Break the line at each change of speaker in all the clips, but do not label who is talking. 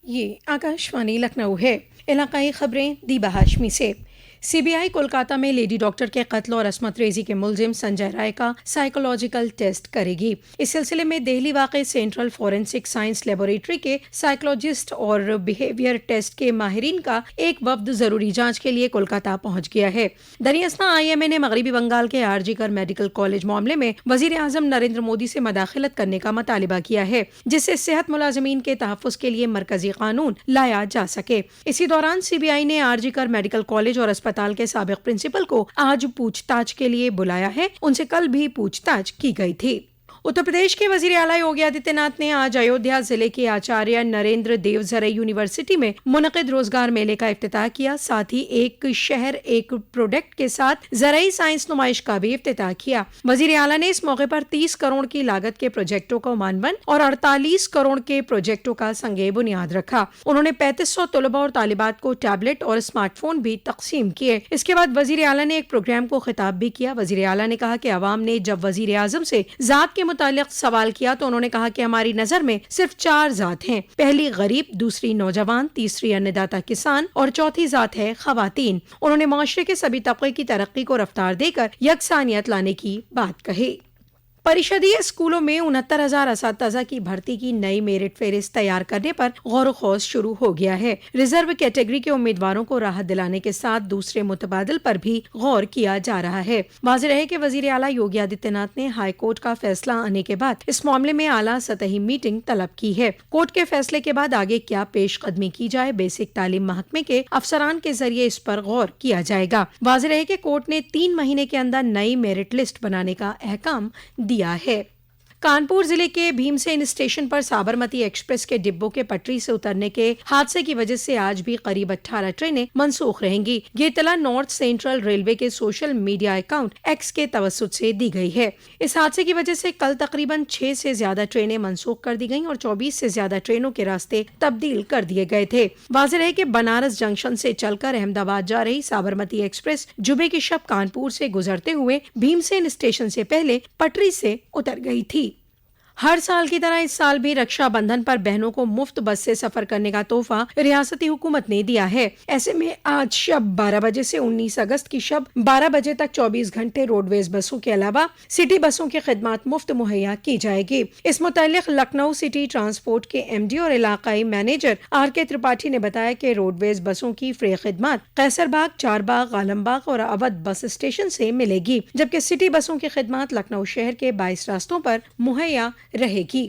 یہ آکاشوانی لکھنؤ ہے۔ علاقائی خبریں دیبا ہاشمی سے۔ سی بی آئی کولکاتہ میں لیڈی ڈاکٹر کے قتل اور عصمت ریزی کے ملزم سنجے رائے کا سائیکولوجیکل ٹیسٹ کرے گی۔ اس سلسلے میں دہلی واقع سینٹرل فورینسک سائنس لیبارٹری کے سائیکولوجسٹ اور بیہیویئر ٹیسٹ کے ماہرین کا ایک وفد ضروری جانچ کے لیے کولکاتہ پہنچ گیا ہے۔ دراصل آئی ایم اے نے مغربی بنگال کے آر جی کر میڈیکل کالج معاملے میں وزیر اعظم نریندر مودی سے مداخلت کرنے کا مطالبہ کیا ہے، جس سے صحت ملازمین کے تحفظ کے لیے مرکزی قانون لایا جا سکے۔ اسی دوران سی بی آئی نے آر جی کر میڈیکل کالج اور اسپتال کے سابق پرنسپل کو آج پوچھ تاچھ کے لیے بلایا ہے۔ ان سے کل بھی پوچھ تاچھ کی گئی تھی۔ اتر پردیش کے وزیر اعلیٰ یوگی آدتیہ ناتھ نے آج ایودھیا ضلع کے آچاریہ نریندر دیو زرعی یونیورسٹی میں منعقد روزگار میلے کا افتتاح کیا، ساتھ ہی ایک شہر ایک پروڈکٹ کے ساتھ زرعی سائنس نمائش کا بھی افتتاح کیا۔ وزیر اعلیٰ نے اس موقع پر 30 کروڑ کی لاگت کے پروجیکٹوں کو معنون اور 48 کروڑ کے پروجیکٹوں کا سنگ بنیاد رکھا۔ انہوں نے 3500 طلباء اور طالبات کو ٹیبلٹ اور اسمارٹ فون بھی تقسیم کیے۔ اس کے بعد وزیر اعلیٰ نے ایک پروگرام کو خطاب بھی کیا۔ وزیر اعلیٰ نے کہا کہ عوام نے جب وزیر اعظم سے ذات کے متعلق سوال کیا تو انہوں نے کہا کہ ہماری نظر میں صرف 4 ذات ہیں، پہلی غریب، دوسری نوجوان، تیسری انّداتا کسان اور چوتھی ذات ہے خواتین۔ انہوں نے معاشرے کے سبھی طبقے کی ترقی کو رفتار دے کر یکسانیت لانے کی بات کہی۔ پریشدی اسکولوں میں 69,000 اساتذہ کی بھرتی کی نئی میرٹ فہرست تیار کرنے پر غور و خوض شروع ہو گیا ہے۔ ریزرو کیٹیگری کے امیدواروں کو راحت دلانے کے ساتھ دوسرے متبادل پر بھی غور کیا جا رہا ہے۔ واضح رہے کہ وزیر اعلیٰ یوگی آدتیہ ناتھ نے ہائی کورٹ کا فیصلہ آنے کے بعد اس معاملے میں اعلیٰ سطحی میٹنگ طلب کی ہے۔ کورٹ کے فیصلے کے بعد آگے کیا پیش قدمی کی جائے، بیسک تعلیم محکمے کے افسران کے ذریعے اس پر غور کیا جائے گا۔ واضح رہے کہ کورٹ نے 3 مہینے کے اندر نئی میرٹ لسٹ بنانے کا احکام دیا ہے۔ کانپور ضلع کے بھیم سین اسٹیشن پر سابرمتی ایکسپریس کے ڈبوں کے پٹری سے اترنے کے حادثے کی وجہ سے آج بھی قریب 18 ٹرینیں منسوخ رہیں گی۔ یہ اطلاع نارتھ سینٹرل ریلوے کے سوشل میڈیا اکاؤنٹ ایکس کے توسط سے دی گئی ہے۔ اس حادثے کی وجہ سے کل تقریباً 6 سے زیادہ ٹرینیں منسوخ کر دی گئیں اور 24 سے زیادہ ٹرینوں کے راستے تبدیل کر دیے گئے تھے۔ واضح رہے کہ بنارس جنکشن سے چل کر احمد آباد جا رہی سابرمتی ایکسپریس جمعے کی شب کانپور سے گزرتے ہوئے بھیم سین اسٹیشن سے پہلے پٹری سے اتر گئی تھی۔ ہر سال کی طرح اس سال بھی رکشا بندھن پر بہنوں کو مفت بس سے سفر کرنے کا تحفہ ریاستی حکومت نے دیا ہے۔ ایسے میں آج شب 12 بجے سے 19 اگست کی شب 12 بجے تک 24 گھنٹے روڈ ویز بسوں کے علاوہ سٹی بسوں کی خدمات مفت مہیا کی جائے گی۔ اس متعلق لکھنؤ سٹی ٹرانسپورٹ کے ایم ڈی اور علاقائی مینیجر آر کے ترپاٹھی نے بتایا کہ روڈ ویز بسوں کی فری خدمات قیصر باغ، چار باغ، عالم باغ اور اودھ بس اسٹیشن سے ملے گی، جبکہ سٹی بسوں کی خدمات لکھنؤ شہر کے 22 راستوں پر مہیا رہے گی۔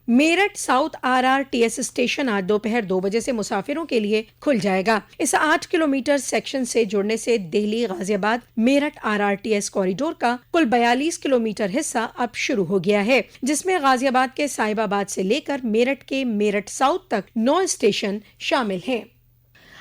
Meerut south R R T S station آج دوپہر 2 بجے سے مسافروں کے لیے کھل جائے گا۔ اس 8 کلومیٹر سیکشن سے جڑنے سے Delhi Ghaziabad Meerut R R T S corridor کا کل 42 کلومیٹر حصہ اب شروع ہو گیا ہے، جس میں غازی آباد کے صاحب آباد سے لے کر میرٹھ کے میرٹھ ساؤتھ تک 9 اسٹیشن شامل ہیں۔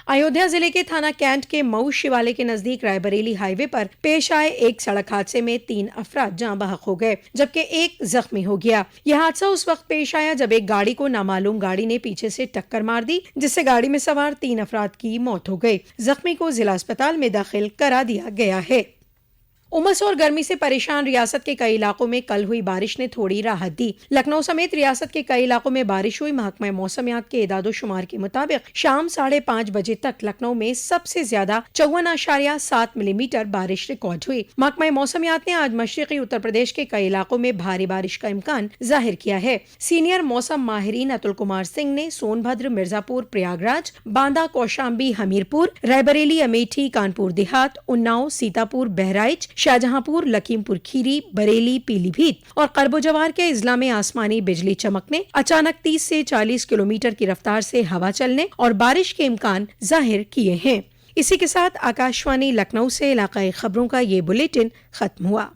ایودھیا ضلع کے تھانہ کینٹ کے مئو شیوالے کے نزدیک رائے بریلی ہائی وے پر پیش آئے ایک سڑک حادثے میں 3 افراد جاں بحق ہو گئے، جبکہ ایک زخمی ہو گیا۔ یہ حادثہ اس وقت پیش آیا جب ایک گاڑی کو نامعلوم گاڑی نے پیچھے سے ٹکر مار دی، جس سے گاڑی میں سوار 3 افراد کی موت ہو گئی۔ زخمی کو ضلع اسپتال میں داخل کرا دیا گیا ہے۔ امس اور گرمی سے پریشان ریاست کے کئی علاقوں میں کل ہوئی بارش نے تھوڑی راحت دی۔ لکھنؤ سمیت ریاست کے کئی علاقوں میں بارش ہوئی۔ محکمہ موسمیات کے اعداد و شمار کے مطابق شام 5:30 بجے تک لکھنؤ میں سب سے زیادہ 54.7 ملی میٹر بارش ریکارڈ ہوئی۔ محکمہ موسمیات نے آج مشرقی اتر پردیش کے کئی علاقوں میں بھاری بارش کا امکان ظاہر کیا ہے۔ سینئر موسم ماہرین اتل کمار سنگھ نے سون بھدر، مرزا پور، پریاگ راج، باندہ، کوشامبی، ہمیرپور، رائے بریلی، امیٹھی، کانپور دیہات، اناؤ، سیتا پور، بہرائچ، شاہجہاں پور، لکھیم پور کھیری، بریلی، پیلی بھیت اور قرب و جوار کے اضلاع میں آسمانی بجلی چمکنے، اچانک 30 سے 40 کلومیٹر کی رفتار سے ہوا چلنے اور بارش کے امکان ظاہر کیے ہیں۔ اسی کے ساتھ آکاشوانی لکھنؤ سے علاقائی خبروں کا یہ بلیٹن ختم ہوا۔